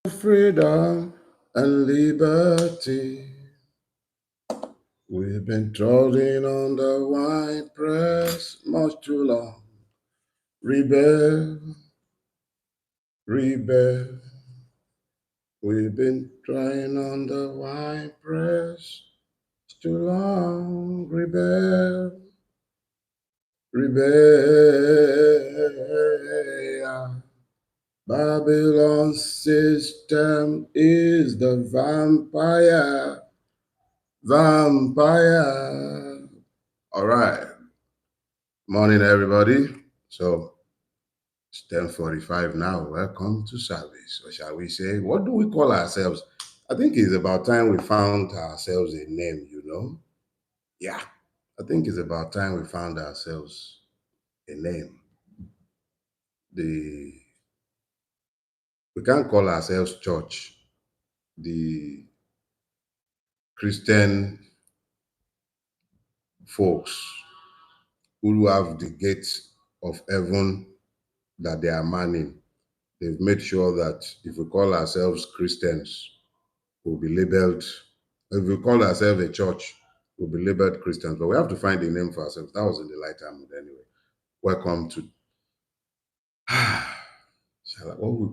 Freedom and liberty. We've been trotting on the wine press much too long. Rebel, rebel. We've been trying on the wine press too long. Rebel, rebel. Babylon system is the vampire. Vampire. All right. Morning, everybody. So it's 10:45 now. Welcome to service. Or shall we say, what do we call ourselves? I think it's about time we found ourselves a name. Yeah. I think it's about time we found ourselves a name. The we can't call ourselves church. The Christian folks who have the gates of heaven that they are manning. They've made sure that if we call ourselves Christians, we'll be labeled. If we call ourselves a church, we'll be labeled Christians. But we have to find a name for ourselves. That was in the light time anyway. Welcome to.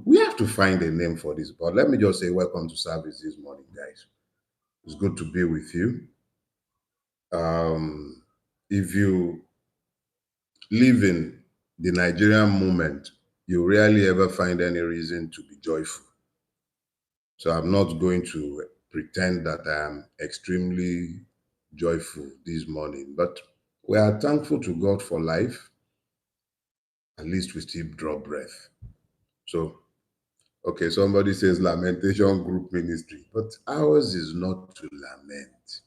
We have to find a name for this. But let me just say, welcome to service this morning, guys. It's good to be with you. If you live in the Nigerian moment, you rarely ever find any reason to be joyful. So I'm not going to pretend that I am extremely joyful this morning, but we are thankful to God for life. At least we still draw breath. So, okay, somebody says lamentation group ministry, but ours is not to lament.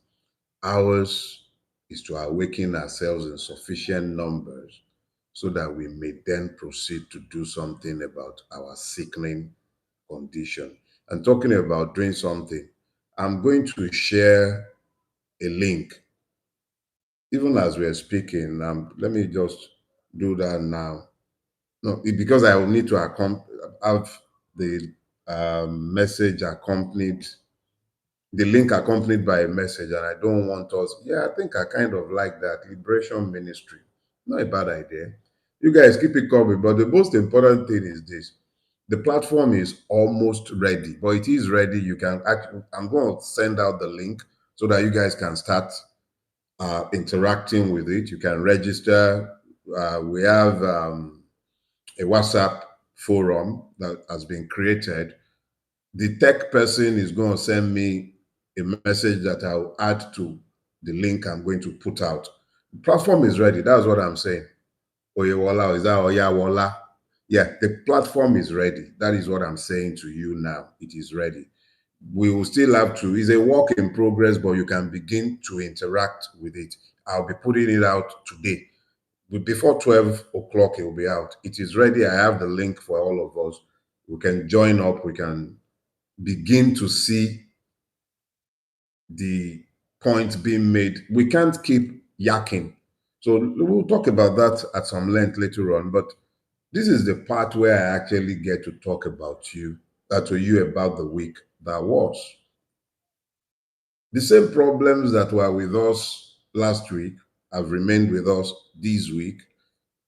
Ours is to awaken ourselves in sufficient numbers so that we may then proceed to do something about our sickening condition. And talking about doing something, I'm going to share a link. Even as we're speaking, let me just do that now. No, because I will need to have the message accompanied, the link accompanied by a message, and I don't want us. Yeah, I think I kind of like that. Liberation Ministry. Not a bad idea. You guys keep it covered, but the most important thing is this. The platform is almost ready, but it is ready. You can actually, I'm going to send out the link so that you guys can start interacting with it. You can register. We have a WhatsApp forum that has been created. The tech person is going to send me a message that I'll add to the link I'm going to put out. The platform is ready. That's what I'm saying. Oyewala, is that Oyawala? Yeah, the platform is ready. That is what I'm saying to you now. It is ready. We will still have to, it's a work in progress, but you can begin to interact with it. I'll be putting it out today. Before 12 o'clock, it will be out. It is ready. I have the link for all of us. We can join up. We can begin to see the points being made. We can't keep yakking. So we'll talk about that at some length later on. But this is the part where I actually get to talk about you, to you about the week that was. The same problems that were with us last week have remained with us this week.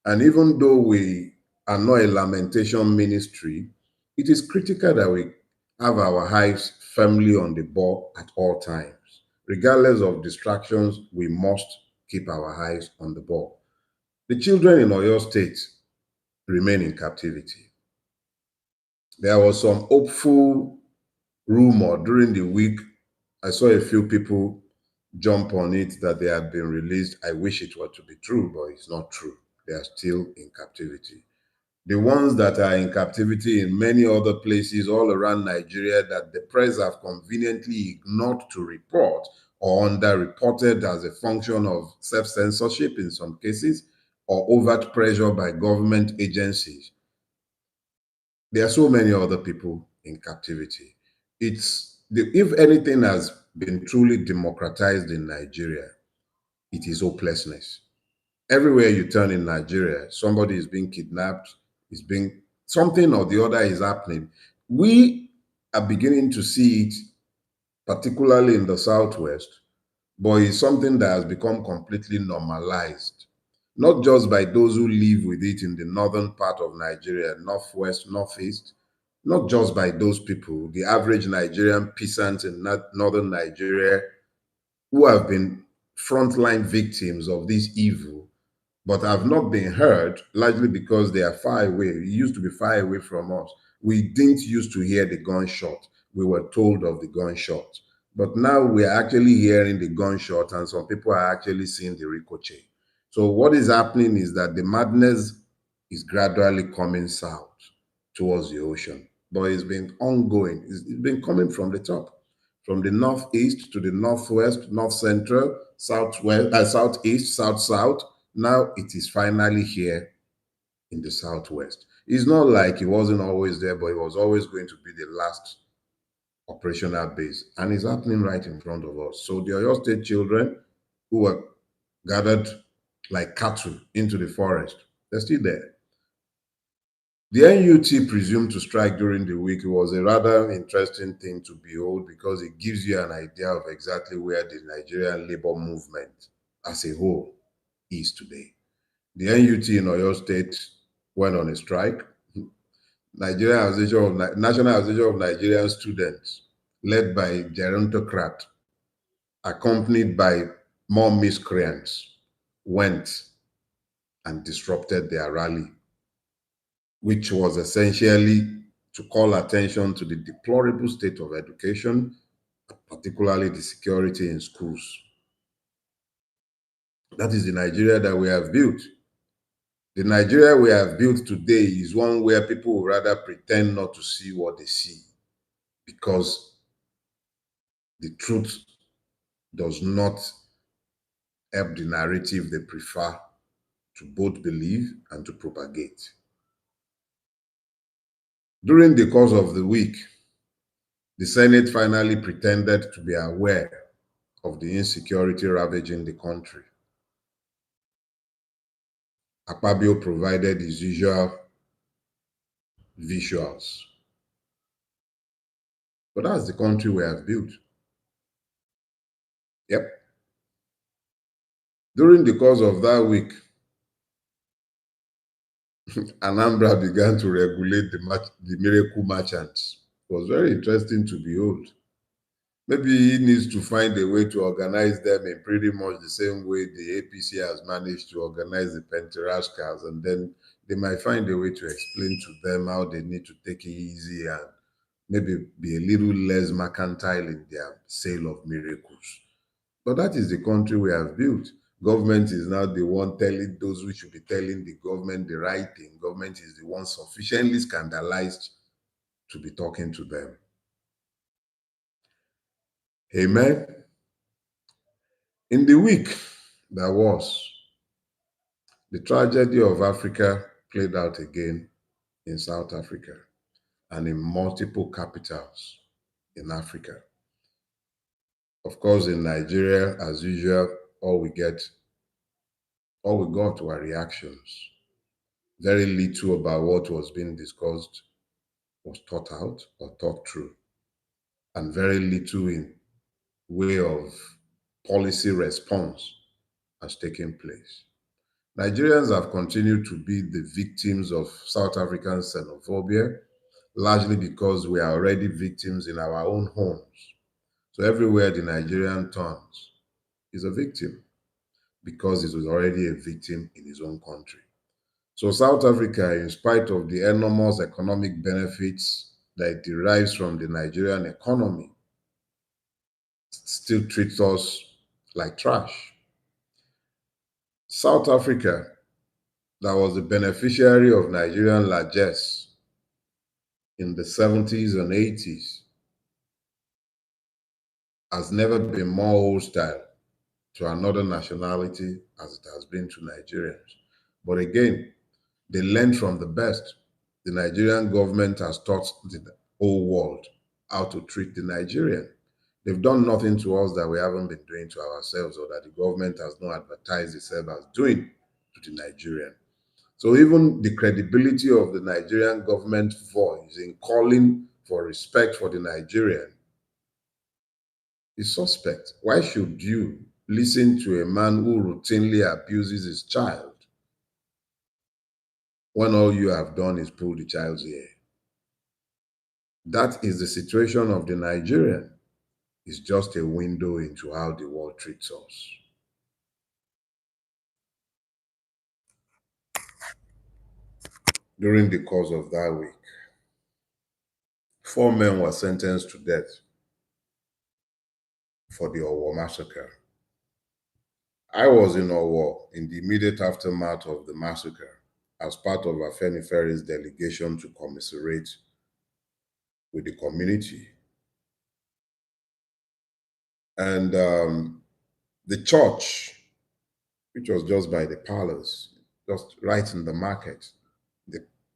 And even though we are not a lamentation ministry, it is critical that we have our eyes firmly on the ball at all times. Regardless of distractions, we must keep our eyes on the ball. The children in Oyo State remain in captivity. There was some hopeful rumor during the week. I saw a few people jump on it that they had been released. I wish it were to be true, but it's not true. They are still in captivity. The ones that are in captivity in many other places all around Nigeria that the press have conveniently ignored to report or underreported as a function of self-censorship in some cases or overt pressure by government agencies. There are so many other people in captivity. If anything has been truly democratized in Nigeria, it is hopelessness. Everywhere you turn in Nigeria, somebody is being kidnapped, something or the other is happening. We are beginning to see it, particularly in the Southwest, but it's something that has become completely normalized, not just by those who live with it in the northern part of Nigeria, northwest, northeast, not just by those people, the average Nigerian peasant in northern Nigeria who have been frontline victims of this evil but have not been heard, largely because they are far away. It used to be far away from us. We didn't used to hear the gunshot. We were told of the gunshot. But now we are actually hearing the gunshot, and some people are actually seeing the ricochet. So what is happening is that the madness is gradually coming south towards the ocean. But it's been ongoing. It's been coming from the top, from the northeast to the northwest, north central, southwest, southeast, south south. Now it is finally here in the southwest. It's not like it wasn't always there, but it was always going to be the last operational base, and it's happening right in front of us. So the Oyo State children who were gathered like cattle into the forest, they're still there. The NUT presumed to strike during the week. It was a rather interesting thing to behold because it gives you an idea of exactly where the Nigerian labor movement as a whole is today. The NUT in Oyo State went on a strike. National Association of Nigerian Students, led by gerontocrat, accompanied by more miscreants, went and disrupted their rally, which was essentially to call attention to the deplorable state of education, particularly the security in schools. That is the Nigeria that we have built. The Nigeria we have built today is one where people would rather pretend not to see what they see because the truth does not help the narrative they prefer to both believe and to propagate. During the course of the week, the Senate finally pretended to be aware of the insecurity ravaging the country. Akpabio provided his usual visuals. But that's the country we have built. Yep. During the course of that week, Anambra began to regulate the miracle merchants. It was very interesting to behold. Maybe he needs to find a way to organize them in pretty much the same way the APC has managed to organize the Penterascas, and then they might find a way to explain to them how they need to take it easy and maybe be a little less mercantile in their sale of miracles. But that is the country we have built. Government is now the one telling those who should be telling the government the right thing. Government is the one sufficiently scandalized to be talking to them. Amen. In the week that was, the tragedy of Africa played out again in South Africa and in multiple capitals in Africa. Of course, in Nigeria, as usual, all we got were reactions. Very little about what was being discussed was thought out or thought through, and very little in way of policy response has taken place. Nigerians have continued to be the victims of South African xenophobia, largely because we are already victims in our own homes. So everywhere the Nigerian turns is a victim because he was already a victim in his own country. So South Africa, in spite of the enormous economic benefits that it derives from the Nigerian economy, still treats us like trash. South Africa, that was the beneficiary of Nigerian largesse in the 70s and 80s, has never been more hostile to another nationality as it has been to Nigerians. But again, they learned from the best. The Nigerian government has taught the whole world how to treat the Nigerian. They've done nothing to us that we haven't been doing to ourselves or that the government has not advertised itself as doing to the Nigerian. So even the credibility of the Nigerian government voice in calling for respect for the Nigerian is suspect. Why should you listen to a man who routinely abuses his child when all you have done is pull the child's ear? That is the situation of the Nigerian. It's just a window into how the world treats us. During the course of that week, 4 men were sentenced to death for the Owo massacre. I was in Owo in the immediate aftermath of the massacre as part of Afeniferi's delegation to commiserate with the community. And the church, which was just by the palace, just right in the market,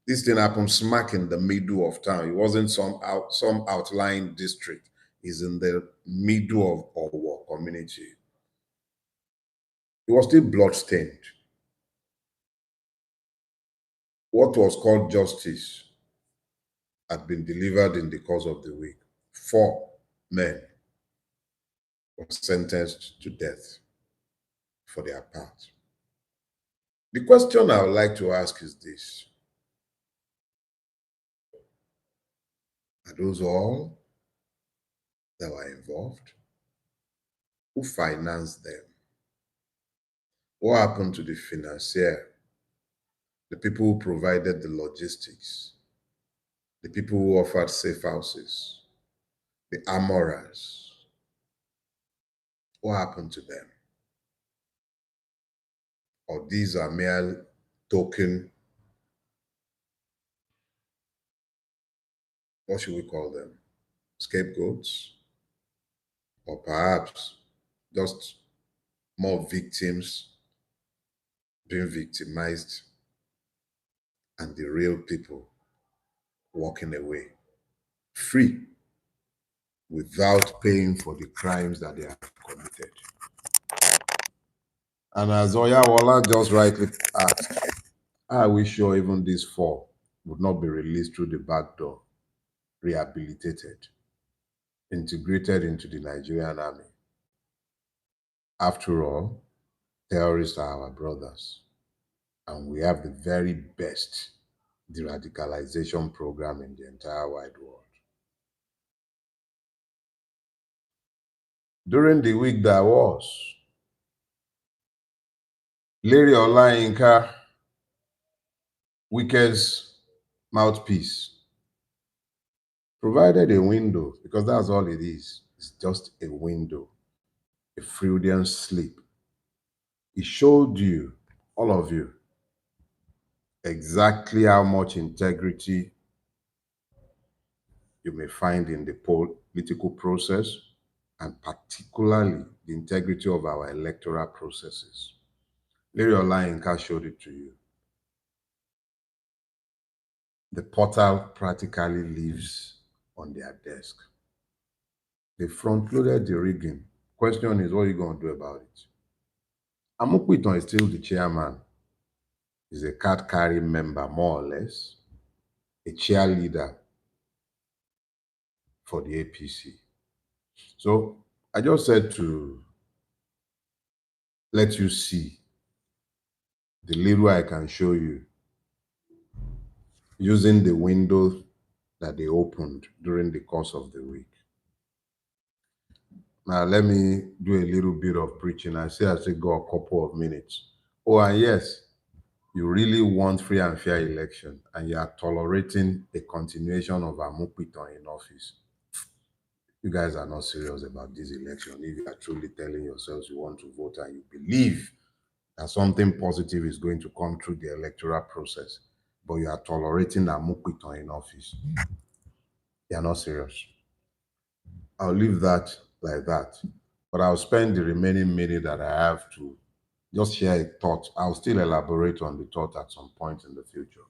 this thing happened smack in the middle of town. It wasn't some outlying district. It's in the middle of Owo community. It was still bloodstained. What was called justice had been delivered in the course of the week. 4 men were sentenced to death for their part. The question I would like to ask is this: are those all that were involved? Who financed them? What happened to the financier? The people who provided the logistics? The people who offered safe houses? The armorers? What happened to them? Or these are mere token, what should we call them? Scapegoats? Or perhaps just more victims being victimized and the real people walking away free without paying for the crimes that they have committed? And as Oyawala just rightly asked, are we sure even these 4 would not be released through the back door, rehabilitated, integrated into the Nigerian army? After all, terrorists are our brothers, and we have the very best de-radicalization program in the entire wide world. During the week that was, Larry Olayinka, Wike's mouthpiece, provided a window, because that's all it is. It's just a window, a Freudian slip. He showed you, all of you, exactly how much integrity you may find in the political process, and particularly the integrity of our electoral processes. Larry Olayinka showed it to you. The portal practically lives on their desk. They front-loaded the rigging. Question is, what are you going to do about it? Amukwiton is still the chairman. He's a card-carrying member, more or less, a cheerleader for the APC. So I just said to let you see the little I can show you using the window that they opened during the course of the week. Now, let me do a little bit of preaching. I still got a couple of minutes. Oh, and yes, you really want free and fair election, and you are tolerating a continuation of Amukwiton in office. You guys are not serious about this election. If you are truly telling yourselves you want to vote and you believe that something positive is going to come through the electoral process, but you are tolerating Amukwiton in office, you are not serious. I'll leave that like that. But I'll spend the remaining minute that I have to just share a thought. I'll still elaborate on the thought at some point in the future.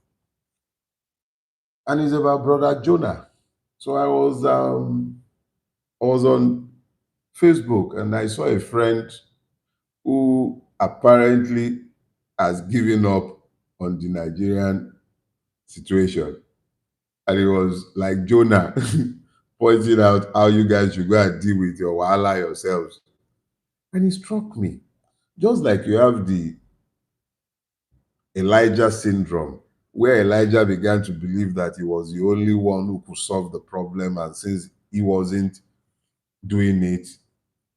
And it's about Brother Jonah. So I was on Facebook and I saw a friend who apparently has given up on the Nigerian situation. And it was like Jonah pointing out how you guys should go and deal with your wahala yourselves. And it struck me. Just like you have the Elijah syndrome, where Elijah began to believe that he was the only one who could solve the problem, and since he wasn't doing it,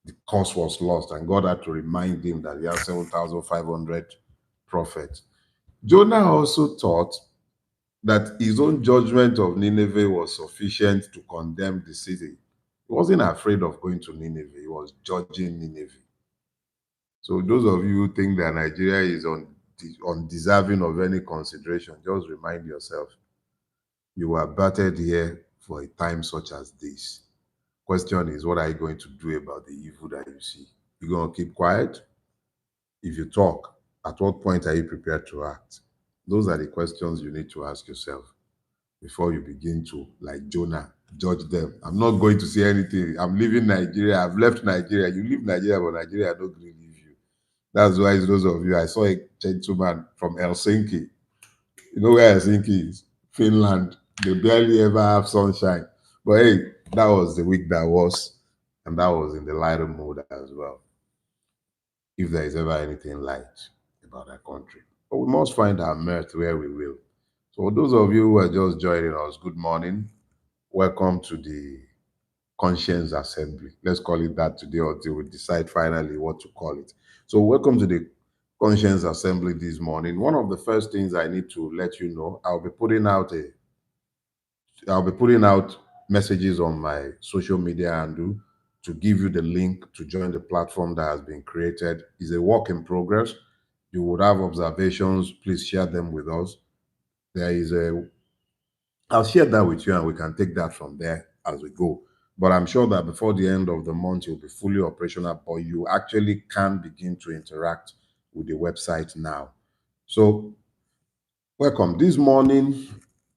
the cause was lost, and God had to remind him that he had 7,500 prophets. Jonah also thought that his own judgment of Nineveh was sufficient to condemn the city. He wasn't afraid of going to Nineveh, he was judging Nineveh. So those of you who think that Nigeria is undeserving of any consideration, just remind yourself, you were battered here for a time such as this. Question is, what are you going to do about the evil that you see? You going to keep quiet? If you talk, at what point are you prepared to act? Those are the questions you need to ask yourself before you begin to, like Jonah, judge them. I'm not going to say anything. I'm leaving Nigeria. I've left Nigeria. You leave Nigeria, but Nigeria don't really leave you. That's why those of you, I saw a gentleman from Helsinki. You know where Helsinki is? Finland. They barely ever have sunshine. But hey, that was the week that was, and that was in the lighter mood as well. If there is ever anything light about our country. But we must find our mirth where we will. So those of you who are just joining us, good morning. Welcome to the Conscience Assembly. Let's call it that today until we decide finally what to call it. So welcome to the Conscience Assembly this morning. One of the first things I need to let you know, I'll be putting out messages on my social media handle to give you the link to join the platform that has been created. It's a work in progress. You would have observations, please share them with us. There is a I'll share that with you and we can take that from there as we go. But I'm sure that before the end of the month, you'll be fully operational, but you actually can begin to interact with the website now. So, welcome. This morning,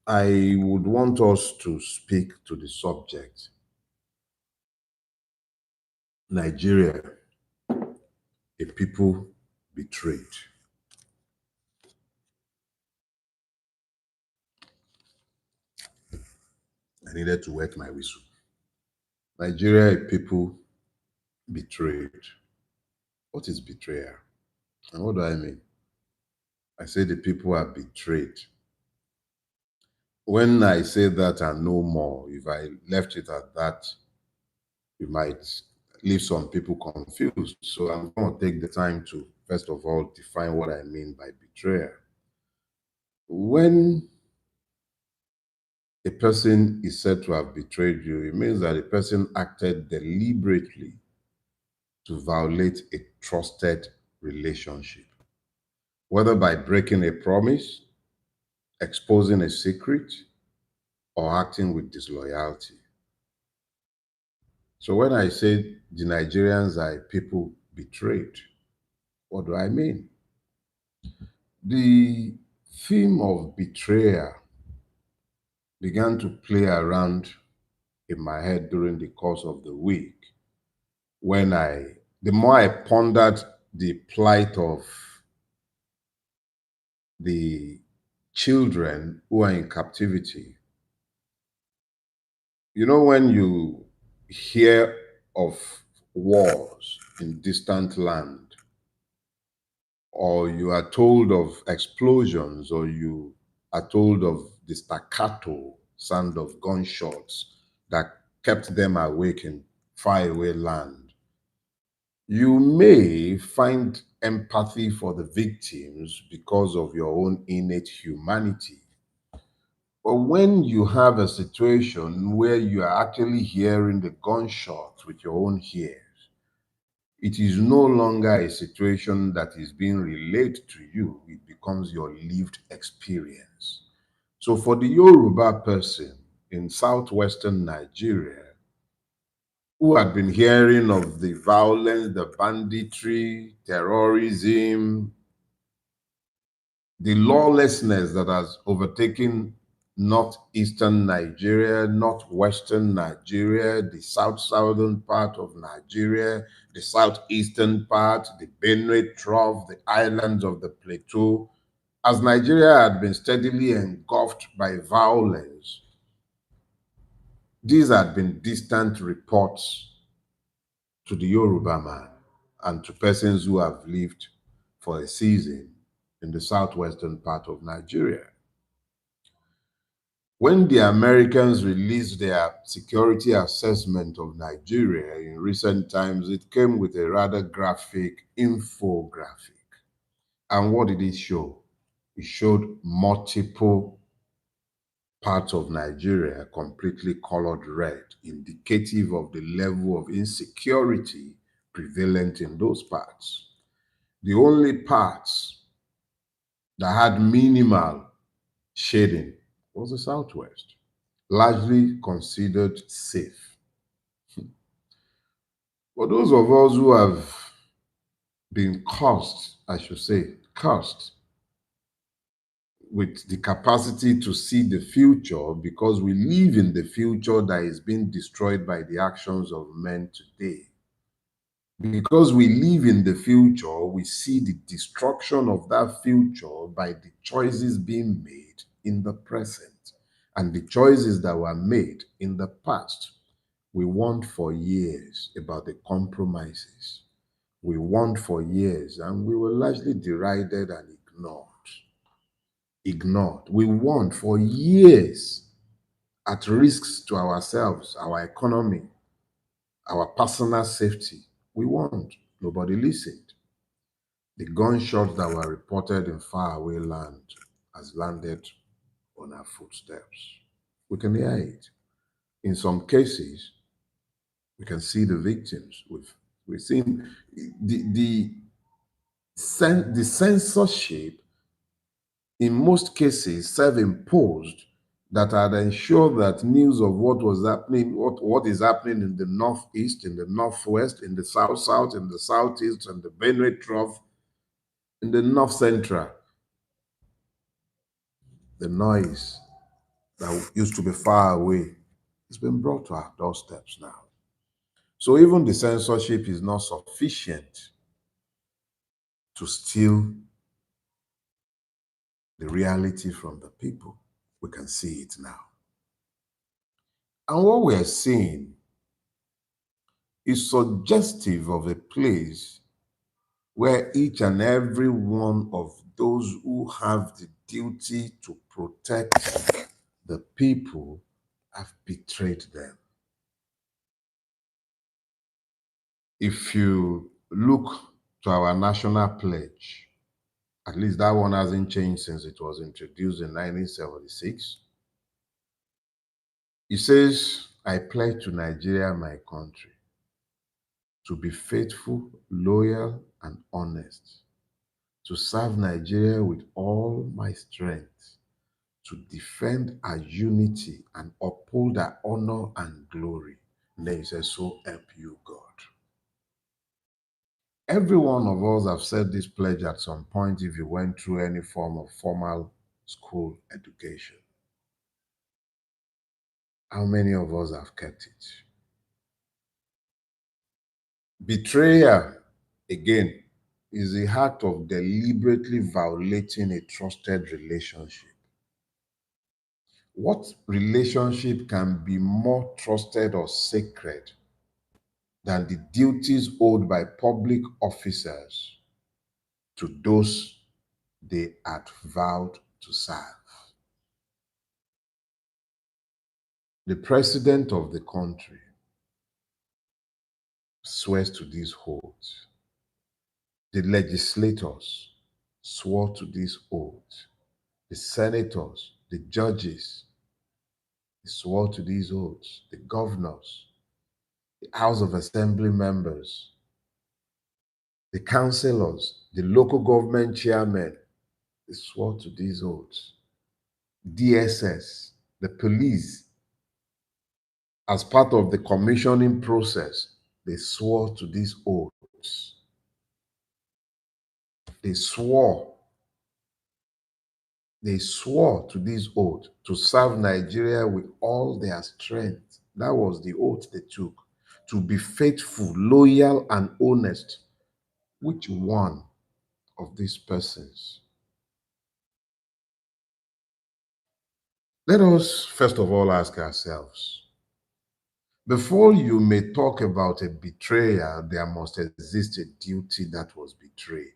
I would want us to speak to the subject Nigeria, a people betrayed. I needed to wet my whistle. Nigeria, a people betrayed. What is betrayal? And what do I mean? I say the people are betrayed. When I say that and no more, if I left it at that, it might leave some people confused. So I'm going to take the time to, first of all, define what I mean by betrayal. When a person is said to have betrayed you, it means that the person acted deliberately to violate a trusted relationship, whether by breaking a promise, exposing a secret, or acting with disloyalty. So when I say the Nigerians are people betrayed, what do I mean? The theme of betrayal began to play around in my head during the course of the week when the more I pondered the plight of the children who are in captivity. You know, when you hear of wars in distant land, or you are told of explosions, or you are told of the staccato sound of gunshots that kept them awake in faraway land, you may find empathy for the victims because of your own innate humanity. But when you have a situation where you are actually hearing the gunshots with your own ears, it is no longer a situation that is being relayed to you, it becomes your lived experience. So for the Yoruba person in southwestern Nigeria, who had been hearing of the violence, the banditry, terrorism, the lawlessness that has overtaken northeastern Nigeria, northwestern Nigeria, the southern part of Nigeria, the southeastern part, the Benue Trough, the islands of the Plateau, as Nigeria had been steadily engulfed by violence, These had been distant reports to the Yoruba man and to persons who have lived for a season in the southwestern part of Nigeria. When the Americans released their security assessment of Nigeria in recent times, it came with a rather graphic infographic. And what did it show? It showed multiple parts of Nigeria completely colored red, indicative of the level of insecurity prevalent in those parts. The only parts that had minimal shading was the Southwest, largely considered safe. For those of us who have been cursed, I should say, cursed with the capacity to see the future because we live in the future that is being destroyed by the actions of men today. Because we live in the future, we see the destruction of that future by the choices being made in the present and the choices that were made in the past. We warned for years about the compromises. We warned for years and we were largely derided and ignored. Ignored. We warned for years at risks to ourselves, our economy, our personal safety. We warned. Nobody listened. The gunshots that were reported in faraway land has landed on our footsteps. We can hear it. In some cases, we can see the victims. We've seen the censorship in most cases self-imposed that had ensured that news of what was happening, what is happening in the northeast, in the northwest, in the south, in the southeast, and the Benue Trough, in the north central, the noise that used to be far away has been brought to our doorsteps now. So even the censorship is not sufficient to steal the reality from the people. We can see it now. And what we're seeing is suggestive of a place where each and every one of those who have the duty to protect the people have betrayed them. If you look to our national pledge, at least that one hasn't changed since it was introduced in 1976. It says, I pledge to Nigeria, my country, to be faithful, loyal, and honest, to serve Nigeria with all my strength, to defend our unity and uphold our honor and glory. And then he says, so help you God. Every one of us have said this pledge at some point if you went through any form of formal school education. How many of us have kept it? Betrayal, again, is the act of deliberately violating a trusted relationship. What relationship can be more trusted or sacred than the duties owed by public officers to those they had vowed to serve? The president of the country swears to these oaths. The legislators swore to these oaths. The senators, the judges, they swore to these oaths. The governors, the House of Assembly members, the councillors, the local government chairmen, they swore to these oaths. DSS, the police, as part of the commissioning process, they swore to these oaths. They swore to this oath to serve Nigeria with all their strength. That was the oath they took. To be faithful, loyal, and honest. Which one of these persons? Let us first of all ask ourselves, Before you may talk about a betrayal, there must exist a duty that was betrayed.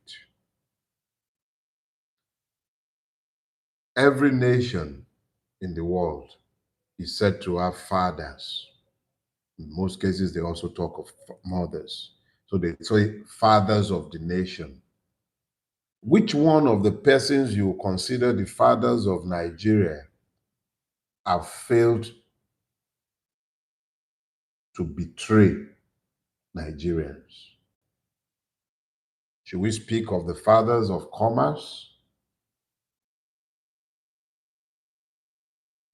Every nation in the world is said to have fathers. In most cases, they also talk of mothers. So they say fathers of the nation. Which one of the persons you consider the fathers of Nigeria have failed to betray Nigerians? Should we speak of the fathers of commerce?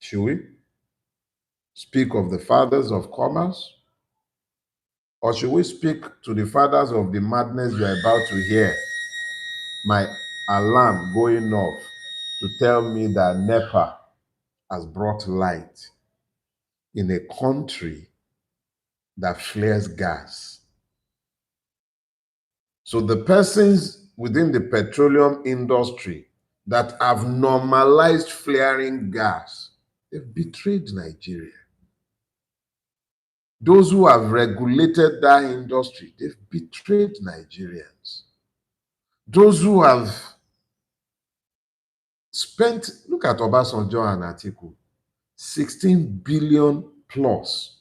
Should we speak of the fathers of commerce? Or should we speak to the fathers of the madness you are about to hear? My alarm going off to tell me that NEPA has brought light in a country that flares gas. So the persons within the petroleum industry that have normalized flaring gas, they've betrayed Nigeria. Those who have regulated that industry, they've betrayed Nigerians. Those who have spent, look at Obasanjo and Atiku, 16 billion plus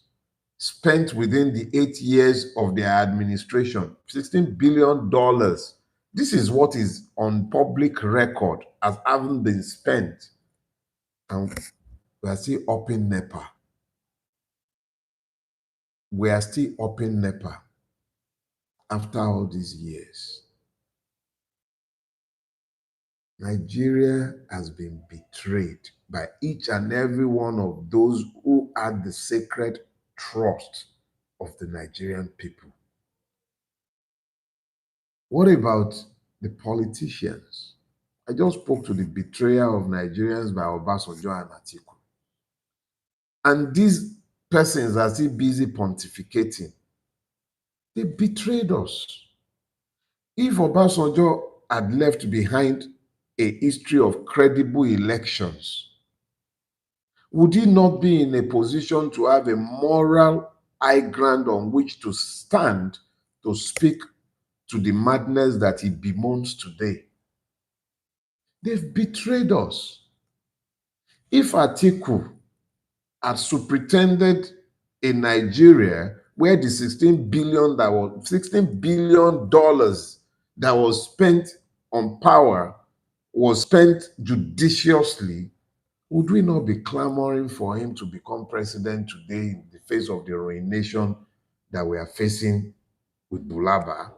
spent within the 8 years of their administration, $16 billion. This is what is on public record as having been spent. And we are still up in NEPA. We are still up in NEPA after all these years. Nigeria has been betrayed by each and every one of those who had the sacred trust of the Nigerian people. What about the politicians? I just spoke to the betrayal of Nigerians by Obasanjo and Atiku. And these persons are still busy pontificating. They betrayed us. If Obasanjo had left behind a history of credible elections, would he not be in a position to have a moral high ground on which to stand to speak to the madness that he bemoans today? They've betrayed us. If Atiku had superintended a Nigeria where the $16 billion that was spent on power was spent judiciously, would we not be clamoring for him to become president today in the face of the ruination that we are facing with Bulaba?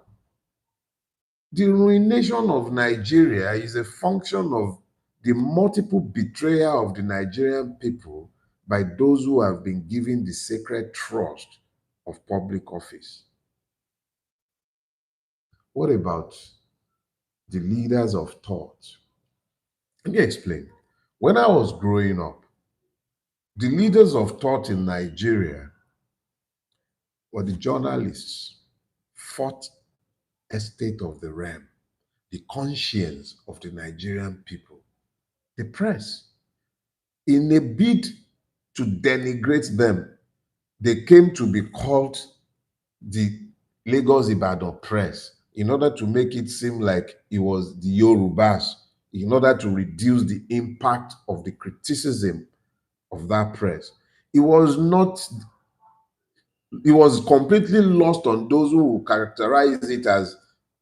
The ruination of Nigeria is a function of the multiple betrayal of the Nigerian people by those who have been given the sacred trust of public office. What about the leaders of thought? Let me explain. When I was growing up, the leaders of thought in Nigeria were the journalists, fourth estate of the realm, the conscience of the Nigerian people, the press. In a bid to denigrate them, they came to be called the Lagos Ibadan press in order to make it seem like it was the Yorubas, in order to reduce the impact of the criticism of that press. It was not, it was completely lost on those who characterize it as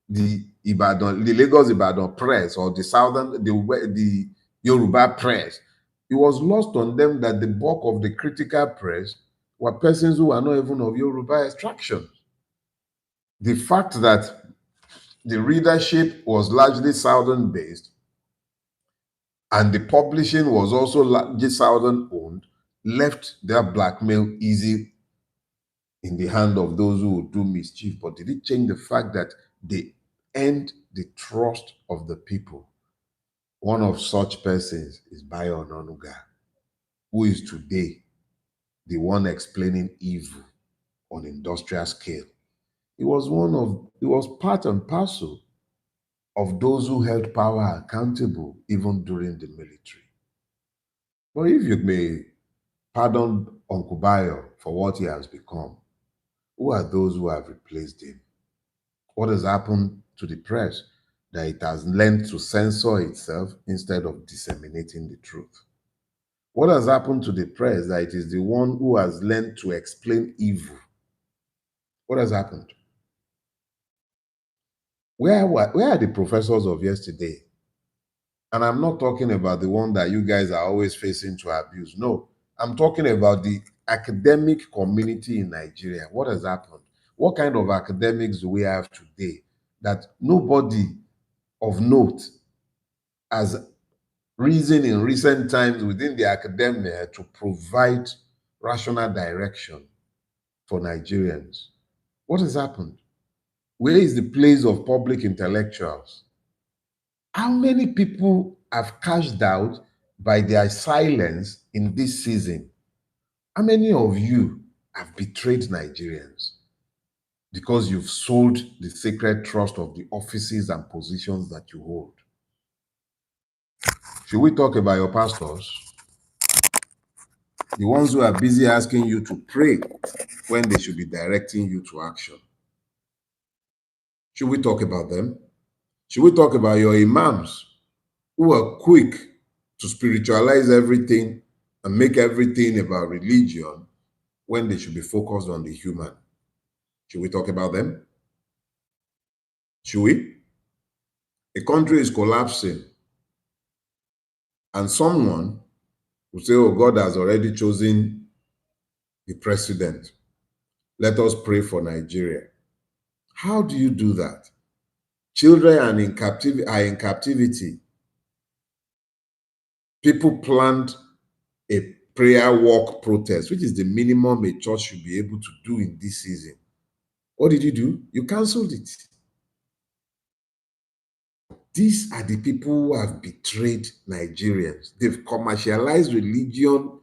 the Lagos Ibadan press or the Yoruba press. It was lost on them that the bulk of the critical press were persons who are not even of Yoruba extraction. The fact that the readership was largely Southern based and the publishing was also largely Southern owned left their blackmail easy in the hand of those who would do mischief. But did it change the fact that they earned the trust of the people? One of such persons is Bayo Onanuga, who is today the one explaining evil on industrial scale. He was part and parcel of those who held power accountable even during the military. But if you may pardon Uncle Bayo for what he has become, who are those who have replaced him? What has happened to the press that it has learned to censor itself instead of disseminating the truth? What has happened to the press that it is the one who has learned to explain evil? What has happened? Where are the professors of yesterday? And I'm not talking about the one that you guys are always facing to abuse. No, I'm talking about the academic community in Nigeria. What has happened? What kind of academics do we have today that nobody of note has risen in recent times within the academia to provide rational direction for Nigerians? What has happened? Where is the place of public intellectuals? How many people have cashed out by their silence in this season? How many of you have betrayed Nigerians because you've sold the sacred trust of the offices and positions that you hold? Should we talk about your pastors? The ones who are busy asking you to pray when they should be directing you to action. Should we talk about them? Should we talk about your imams who are quick to spiritualize everything and make everything about religion when they should be focused on the human? Should we talk about them? Should we? A country is collapsing and someone will say, oh, God has already chosen the president. Let us pray for Nigeria. How do you do that? Children are in captivity. People planned a prayer walk protest, which is the minimum a church should be able to do in this season. What did you do? You canceled it. These are the people who have betrayed Nigerians. They've commercialized religion.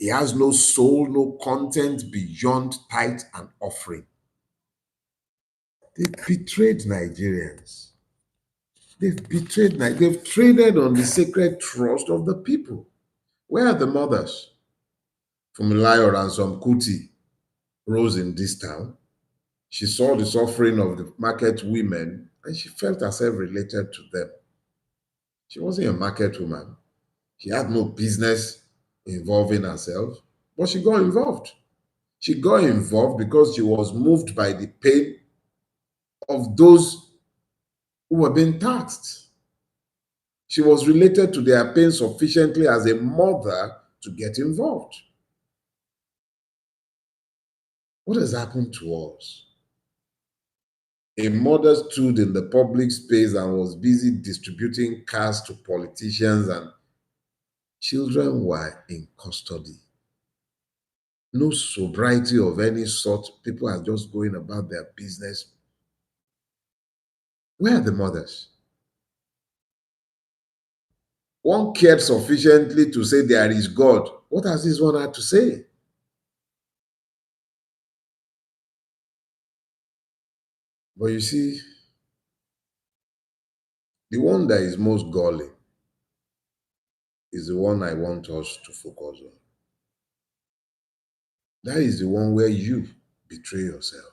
It has no soul, no content beyond tithe and offering. They've betrayed Nigerians. They've traded on the sacred trust of the people. Where are the mothers? Fumilayo Ransom Kuti rose in this town. She saw the suffering of the market women and she felt herself related to them. She wasn't a market woman. She had no business involving herself, but she got involved. She got involved because she was moved by the pain of those who were being taxed. She was related to their pain sufficiently as a mother to get involved. What has happened to us? A mother stood in the public space and was busy distributing cars to politicians, and children were in custody. No sobriety of any sort. People are just going about their business. Where are the mothers? One cared sufficiently to say there is God. What has this one had to say? But you see, the one that is most galling is the one I want us to focus on. That is the one where you betray yourself.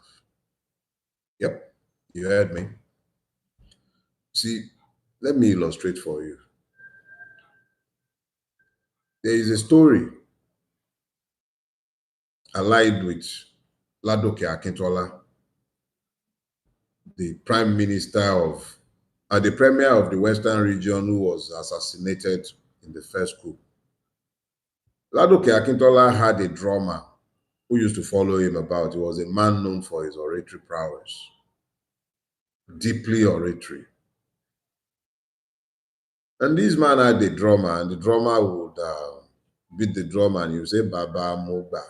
Yep, you heard me. See, let me illustrate for you. There is a story allied with Ladoke Akintola, the prime minister of, the premier of the Western region who was assassinated in the first coup. Ladoke Akintola had a drummer who used to follow him about. He was a man known for his oratory prowess, deeply oratory. And this man had a drummer, and the drummer would beat the drum and he would say, Baba Mogba,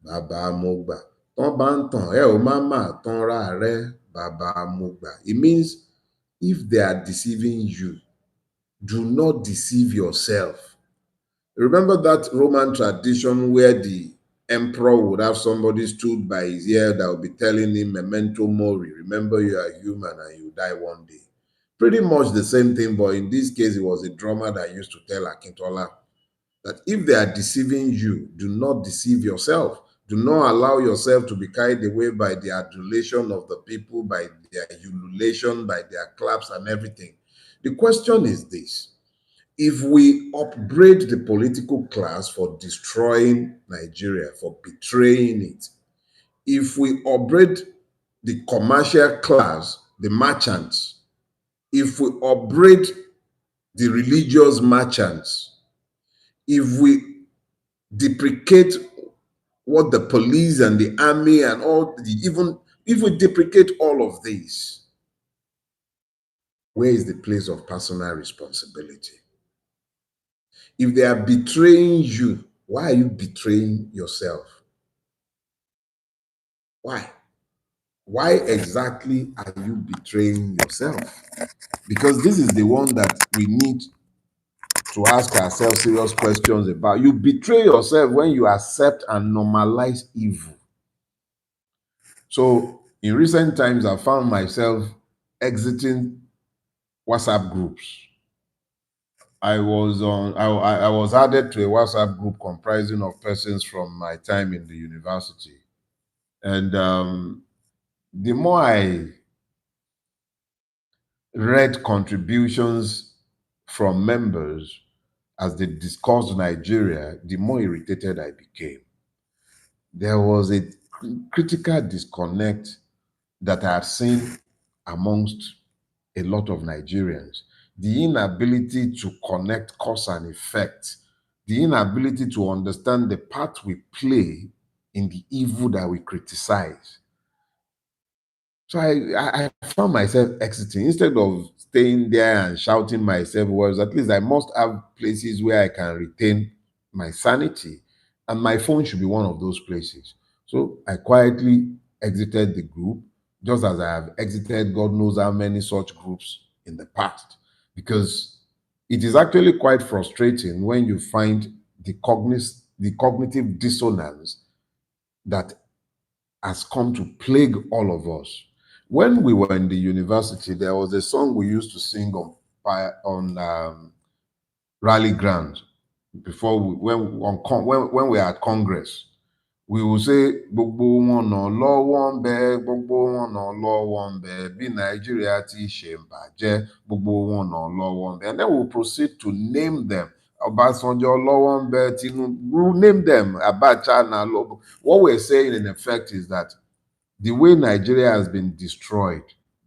Baba Mogba. Ton ban ton, o mama, ton ra re, Baba Mogba. It means if they are deceiving you, do not deceive yourself. Remember that Roman tradition where the emperor would have somebody stood by his ear that would be telling him, Memento Mori, remember you are human and you die one day. Pretty much the same thing, but in this case, it was a drummer that used to tell Akintola that if they are deceiving you, do not deceive yourself. Do not allow yourself to be carried away by the adulation of the people, by their ululation, by their claps and everything. The question is this: if we upbraid the political class for destroying Nigeria, for betraying it, if we upbraid the commercial class, the merchants, if we upbraid the religious merchants, if we deprecate what the police and the army and all the, even if we deprecate all of these, where is the place of personal responsibility? If they are betraying you, why are you betraying yourself? Why? Why exactly are you betraying yourself? Because this is the one that we need to ask ourselves serious questions about. You betray yourself when you accept and normalize evil. So in recent times, I found myself exiting WhatsApp groups. I was added to a WhatsApp group comprising of persons from my time in the university. And the more I read contributions from members as they discussed Nigeria, the more irritated I became. There was a critical disconnect that I have seen amongst a lot of Nigerians. The inability to connect cause and effect, the inability to understand the part we play in the evil that we criticize. So I found myself exiting. Instead of staying there and shouting myself words, at least I must have places where I can retain my sanity. And my phone should be one of those places. So I quietly exited the group, just as I have exited God knows how many such groups in the past. Because it is actually quite frustrating when you find the cognitive dissonance that has come to plague all of us. When we were in the university, there was a song we used to sing on rally grounds before when we are at Congress. We will say gbogbo wọn náà lọ́wọ́ ń bẹ, gbogbo wọn náà lọ́wọ́ ń bẹ, bí Nàìjíríà ti ṣe ń bàjẹ́, gbogbo wọn náà lọ́wọ́ ń bẹ. And then we'll proceed to name them. Obasanjo lọ́wọ́ ń bẹ, Tinubu, we'll name them. Abacha na lọ́wọ́. What we're saying in effect is that the way Nigeria has been destroyed,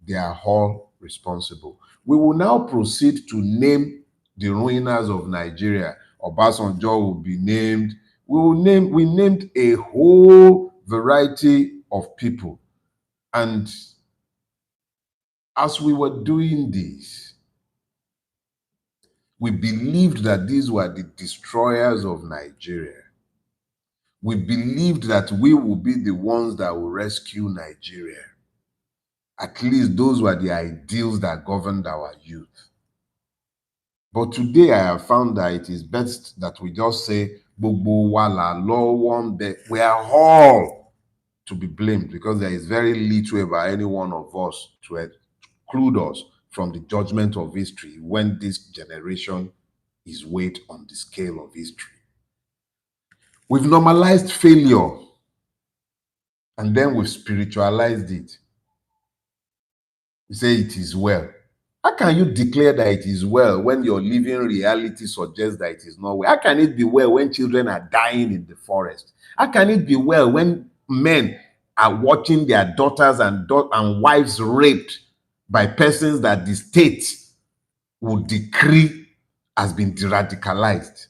they are all responsible. We will now proceed to name the ruiners of Nigeria. Obasanjo will be named. We named a whole variety of people. And as we were doing this, we believed that these were the destroyers of Nigeria. We believed that we would be the ones that will rescue Nigeria. At least those were the ideals that governed our youth. But today I have found that it is best that we just say, Gbogbo wa la lọ́wọ́ ń bẹ. We are all to be blamed because there is very little about any one of us to exclude us from the judgment of history when this generation is weighed on the scale of history. We've normalized failure and then we've spiritualized it. You say it is well. How can you declare that it is well when your living reality suggests that it is not well? How can it be well when children are dying in the forest? How can it be well when men are watching their daughters and wives raped by persons that the state would decree has been de-radicalized?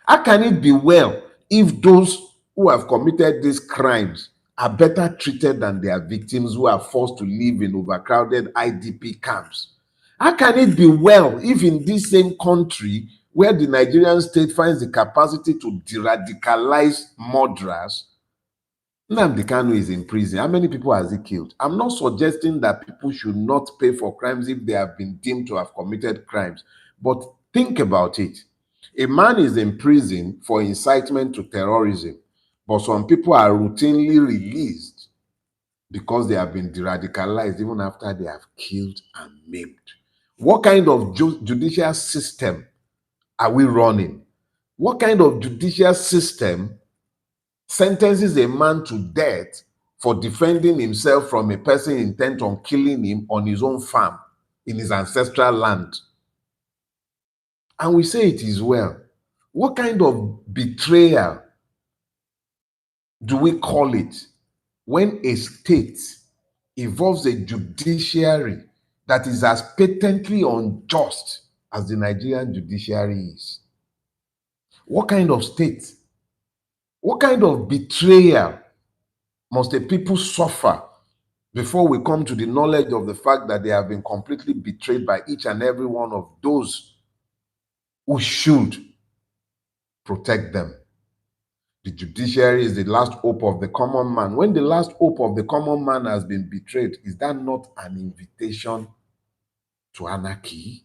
How can it be well if those who have committed these crimes are better treated than their victims who are forced to live in overcrowded IDP camps? How can it be well if in this same country where the Nigerian state finds the capacity to de-radicalize murderers, Nnamdi Kanu is in prison? How many people has he killed? I'm not suggesting that people should not pay for crimes if they have been deemed to have committed crimes, but think about it. A man is in prison for incitement to terrorism, but some people are routinely released because they have been de-radicalized even after they have killed and maimed. What kind of judicial system are we running? What kind of judicial system sentences a man to death for defending himself from a person intent on killing him on his own farm in his ancestral land. And we say it is well. What kind of betrayal do we call it when a state involves a judiciary that is as patently unjust as the Nigerian judiciary is? What kind of state? What kind of betrayal must the people suffer before we come to the knowledge of the fact that they have been completely betrayed by each and every one of those who should protect them? The judiciary is the last hope of the common man. When the last hope of the common man has been betrayed, is that not an invitation to anarchy?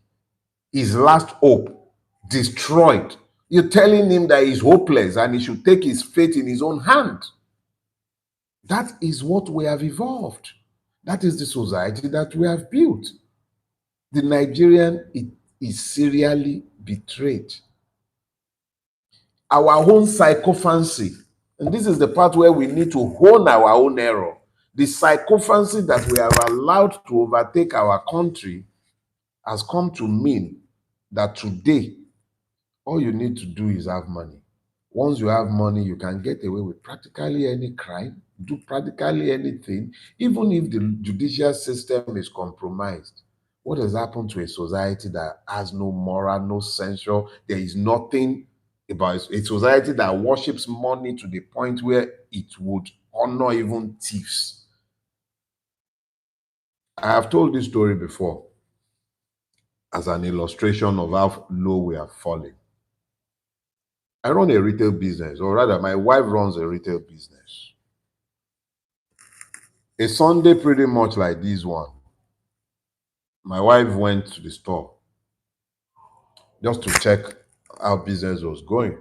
His last hope destroyed. You're telling him that he's hopeless and he should take his fate in his own hand. That is what we have evolved. That is the society that we have built. The Nigerian is serially betrayed. Our own psychophancy, and this is the part where we need to hone our own error. The psychophancy that we have allowed to overtake our country has come to mean that today, all you need to do is have money. Once you have money, you can get away with practically any crime, do practically anything, even if the judicial system is compromised. What has happened to a society that has no moral, no censure? There is nothing about a society that worships money to the point where it would honor even thieves. I have told this story before as an illustration of how low we are falling. I run a retail business, or rather, my wife runs a retail business. A Sunday, pretty much like this one, my wife went to the store just to check how business was going.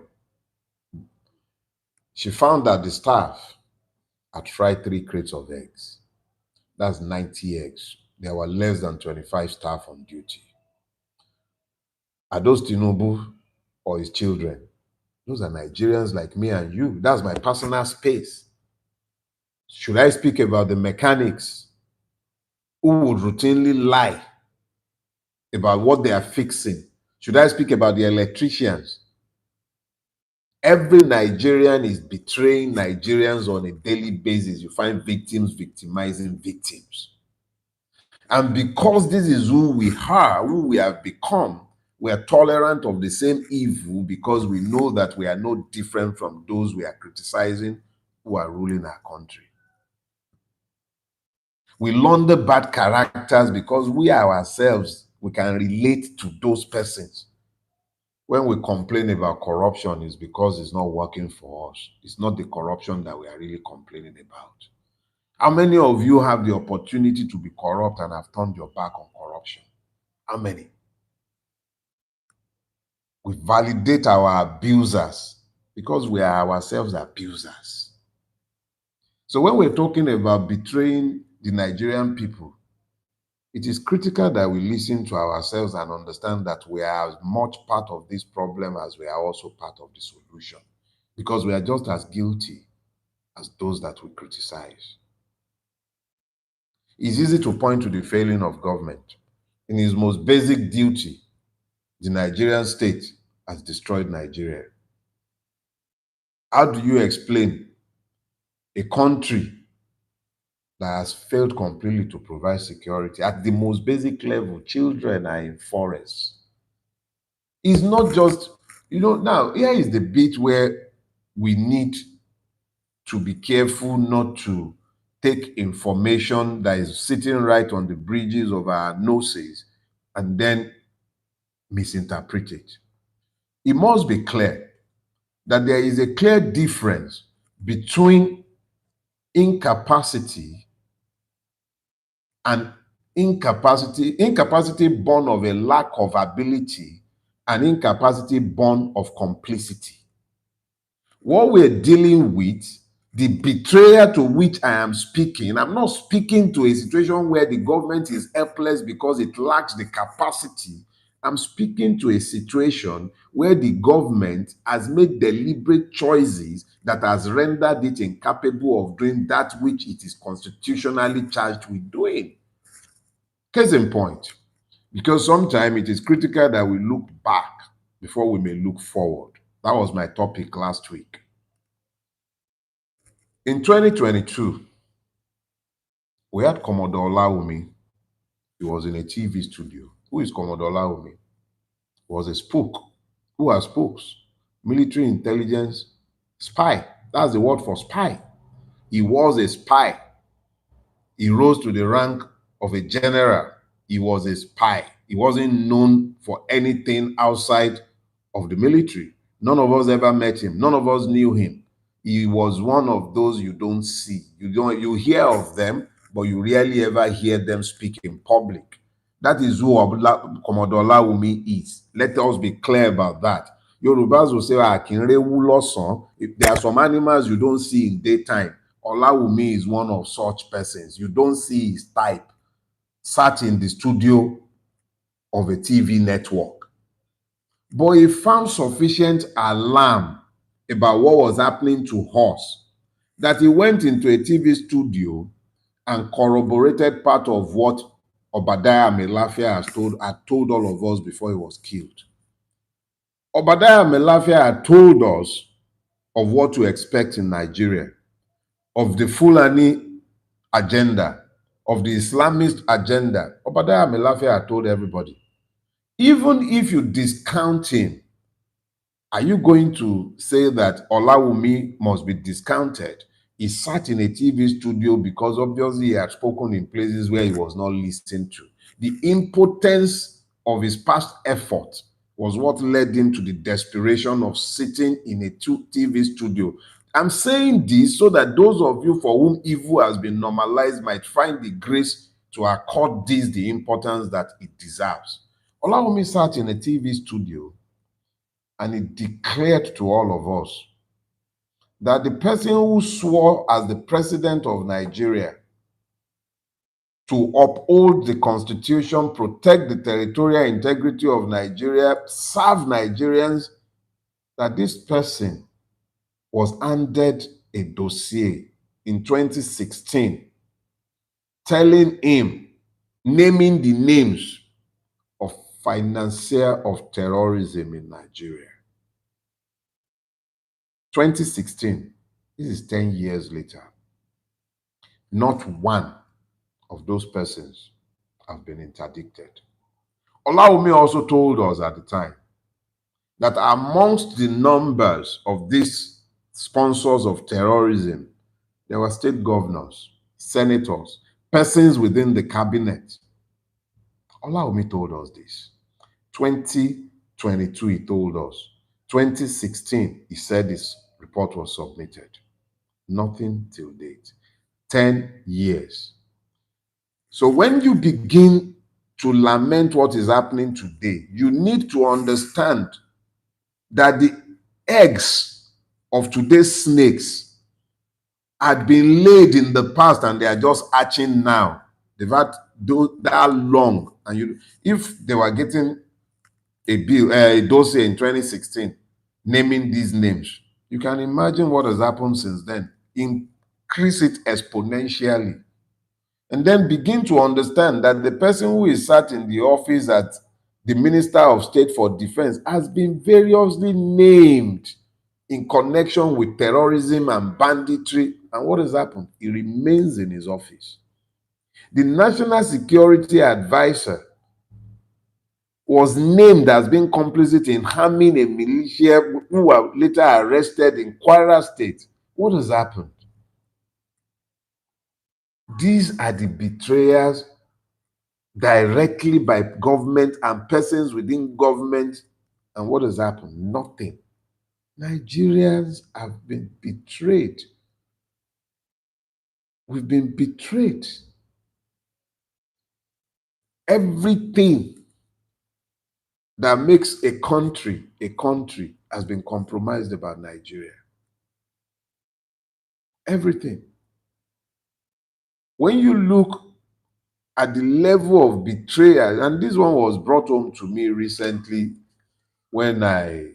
She found that the staff had fried 3 crates of eggs. That's 90 eggs. There were less than 25 staff on duty. Are those Tinubu or his children? Those are Nigerians like me and you. That's my personal space. Should I speak about the mechanics who would routinely lie about what they are fixing? Should I speak about the electricians? Every Nigerian is betraying Nigerians on a daily basis. You find victims victimizing victims. And because this is who we are, who we have become, we are tolerant of the same evil because we know that we are no different from those we are criticizing who are ruling our country. We launder bad characters because we ourselves, we can relate to those persons. When we complain about corruption, it's because it's not working for us. It's not the corruption that we are really complaining about. How many of you have the opportunity to be corrupt and have turned your back on corruption? How many? We validate our abusers because we are ourselves abusers. So when we're talking about betraying the Nigerian people, it is critical that we listen to ourselves and understand that we are as much part of this problem as we are also part of the solution, because we are just as guilty as those that we criticize. It's easy to point to the failing of government. In its most basic duty, the Nigerian state has destroyed Nigeria. How do you explain a country that has failed completely to provide security at the most basic level? Children are in forests. It's not just, now here is the bit where we need to be careful not to take information that is sitting right on the bridges of our noses and then misinterpret it. It must be clear that there is a clear difference between incapacity and incapacity born of a lack of ability and incapacity born of complicity. What we're dealing with, the betrayal to which I am speaking, I'm not speaking to a situation where the government is helpless because it lacks the capacity I'm speaking to a situation where the government has made deliberate choices that has rendered it incapable of doing that which it is constitutionally charged with doing. Case in point, because sometimes it is critical that we look back before we may look forward. That was my topic last week. In 2022, we had Commodore Laumi. He was in a TV studio. Who is Commodore Laumi? He was a spook. Who are spooks? Military intelligence spy. That's the word for spy. He was a spy. He rose to the rank of a general. He was a spy. He wasn't known for anything outside of the military. None of us ever met him. None of us knew him. He was one of those you don't see. You hear of them, but you rarely ever hear them speak in public. That is who Commodore Lawumi is. Let us be clear about that. Yorubas will say, there are some animals you don't see in daytime. Olawumi is one of such persons. You don't see his type sat in the studio of a TV network. But he found sufficient alarm about what was happening to us that he went into a TV studio and corroborated part of what Obadiah Melafia had told all of us before he was killed. Obadiah Melafia had told us of what to expect in Nigeria, of the Fulani agenda, of the Islamist agenda. Obadiah Melafia had told everybody. Even if you discount him, are you going to say that Olawumi must be discounted? He sat in a TV studio because obviously he had spoken in places where he was not listened to. The impotence of his past effort was what led him to the desperation of sitting in a TV studio. I'm saying this so that those of you for whom evil has been normalized might find the grace to accord this the importance that it deserves. Olawumi sat in a TV studio and he declared to all of us that the person who swore as the president of Nigeria to uphold the constitution, protect the territorial integrity of Nigeria, serve Nigerians, that this person was handed a dossier in 2016 telling him, naming the names of financier of terrorism in Nigeria. 2016, this is 10 years later. Not one of those persons have been interdicted. Olawumi also told us at the time that amongst the numbers of these sponsors of terrorism, there were state governors, senators, persons within the cabinet. Olawumi told us this. 2022, he told us. 2016, he said this report was submitted. Nothing till date. 10 years. So when you begin to lament what is happening today, you need to understand that the eggs of today's snakes had been laid in the past and they are just hatching now. They've had that long. And if they were getting a dossier in 2016 naming these names, you can imagine what has happened since then. Increase it exponentially. And then begin to understand that the person who is sat in the office at the Minister of State for Defense has been variously named in connection with terrorism and banditry. And what has happened? He remains in his office. The National Security Advisor was named as being complicit in harming a militia who were later arrested in Kwara State. What has happened? These are the betrayers directly by government and persons within government. And what has happened? Nothing. Nigerians have been betrayed. We've been betrayed. Everything that makes a country has been compromised about Nigeria. Everything. When you look at the level of betrayal, and this one was brought home to me recently when I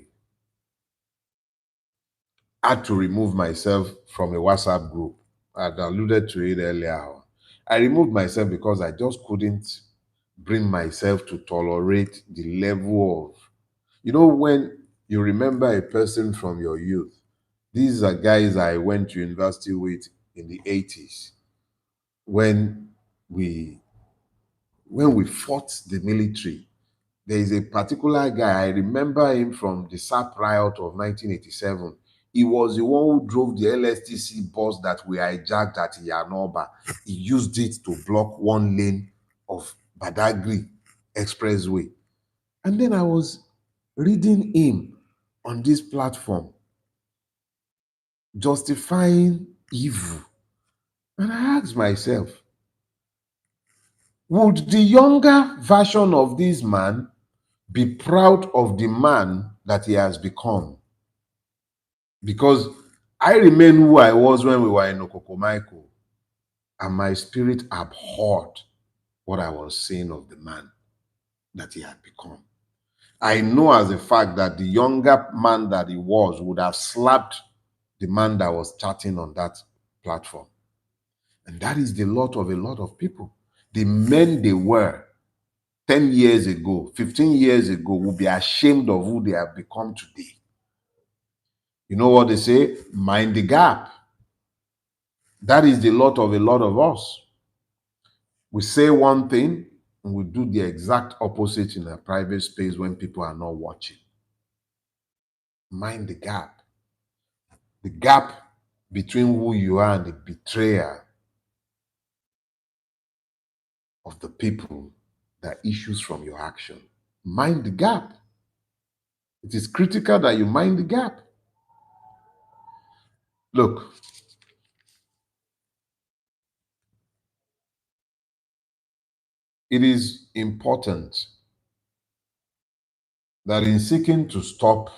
had to remove myself from a WhatsApp group. I'd alluded to it earlier on. I removed myself because I just couldn't bring myself to tolerate the level of, when you remember a person from your youth. These are guys I went to university with in the 80s when we fought the military. There is a particular guy, I remember him from the SAP riot of 1987. He was the one who drove the LSTC bus that we hijacked at Yanoba. He used it to block one lane of Badagry Expressway. And then I was reading him on this platform, justifying evil. And I asked myself, would the younger version of this man be proud of the man that he has become? Because I remain who I was when we were in Okokomaiko, and my spirit abhorred what I was saying of the man that he had become. I know as a fact that the younger man that he was would have slapped the man that was chatting on that platform. And that is the lot of a lot of people. The men they were 10 years ago, 15 years ago, will be ashamed of who they have become today. You know what they say? Mind the gap. That is the lot of a lot of us. We say one thing and we do the exact opposite in a private space when people are not watching. Mind the gap. The gap between who you are and the betrayer of the people that issues from your action. Mind the gap. It is critical that you mind the gap. Look, it is important that in seeking to stop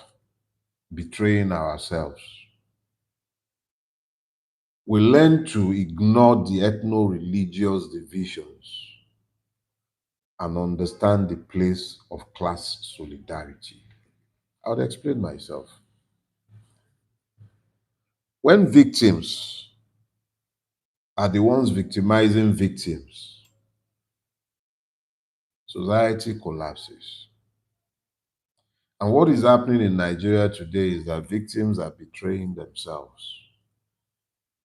betraying ourselves, we learn to ignore the ethno-religious divisions and understand the place of class solidarity. I would explain myself. When victims are the ones victimizing victims, society collapses. And what is happening in Nigeria today is that victims are betraying themselves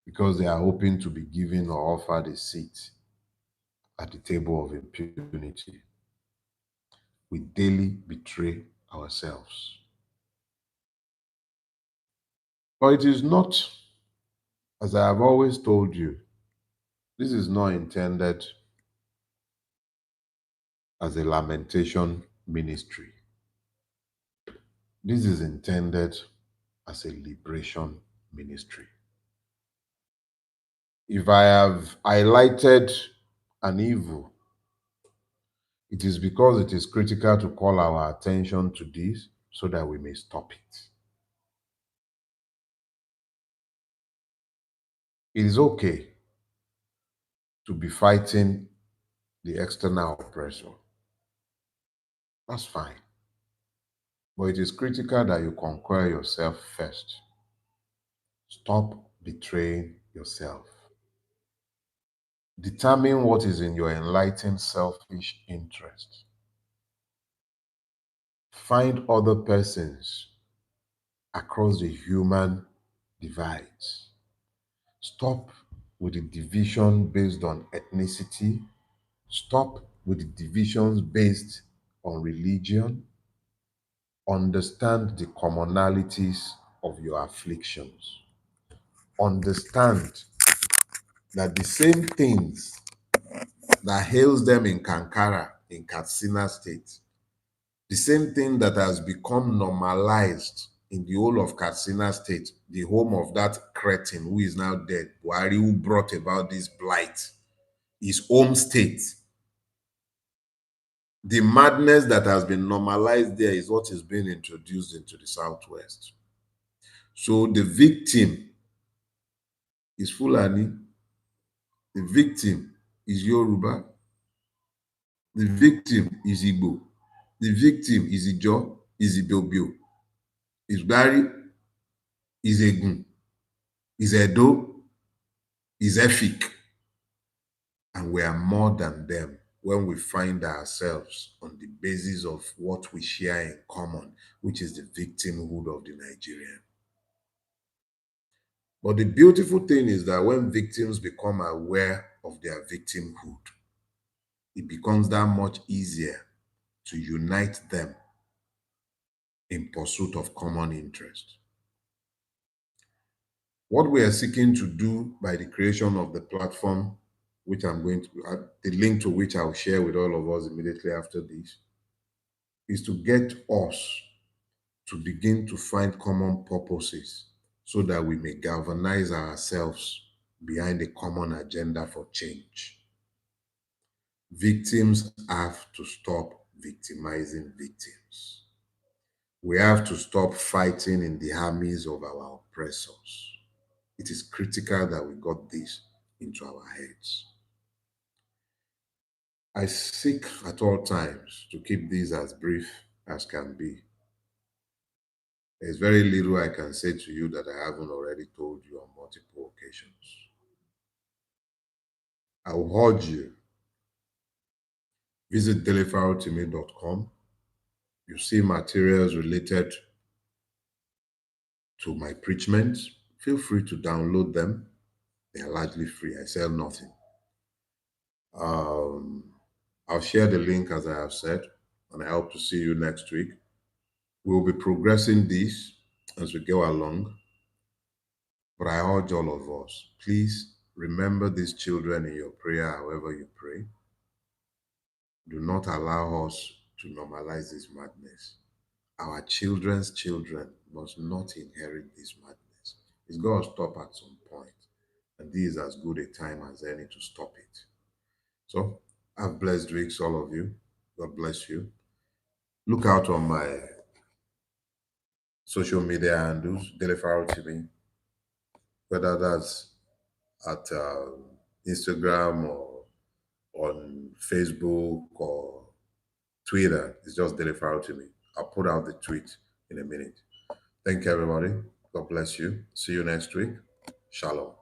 because they are hoping to be given or offered a seat at the table of impunity. We daily betray ourselves. But it is not, as I have always told you, this is not intended as a lamentation ministry. This is intended as a liberation ministry. If I have highlighted an evil, it is because it is critical to call our attention to this so that we may stop it. It is okay to be fighting the external oppressor. That's fine. But it is critical that you conquer yourself first. Stop betraying yourself. Determine what is in your enlightened selfish interest. Find other persons across the human divides. Stop with the division based on ethnicity. Stop with the divisions based on religion. Understand the commonalities of your afflictions. Understand that the same things that hails them in Kankara, in Katsina State, the same thing that has become normalized in the whole of Katsina State, the home of that cretin who is now dead, Buhari, who brought about this blight, his home state. The madness that has been normalized there is what is being introduced into the Southwest. So the victim is Fulani, the victim is Yoruba, The victim is Igbo. The victim is Ijo, is Ibobio, is Bari, is Egun, is Edo, is Efik. And we are more than them when we find ourselves on the basis of what we share in common, which is the victimhood of the Nigerian. But the beautiful thing is that when victims become aware of their victimhood, it becomes that much easier to unite them in pursuit of common interest. What we are seeking to do by the creation of the platform, which I'm going to, the link to which I'll share with all of us immediately after this, is to get us to begin to find common purposes so that we may galvanize ourselves behind a common agenda for change. Victims have to stop victimizing victims. We have to stop fighting in the armies of our oppressors. It is critical that we got this into our heads. I seek at all times to keep this as brief as can be. There's very little I can say to you that I haven't already told you on multiple occasions. I will urge you, visit delifarotime.com. You see materials related to my preachments. Feel free to download them. They are largely free. I sell nothing. I'll share the link as I have said, and I hope to see you next week. We'll be progressing this as we go along, but I urge all of us, please remember these children in your prayer, however you pray. Do not allow us to normalize this madness. Our children's children must not inherit this madness. It's got to stop at some point, and this is as good a time as any to stop it. So, have blessed weeks, all of you. God bless you. Look out on my social media handles, Delefaro TV, whether that's at Instagram or on Facebook or Twitter. It's just Delefaro TV. I'll put out the tweet in a minute. Thank you, everybody. God bless you. See you next week. Shalom.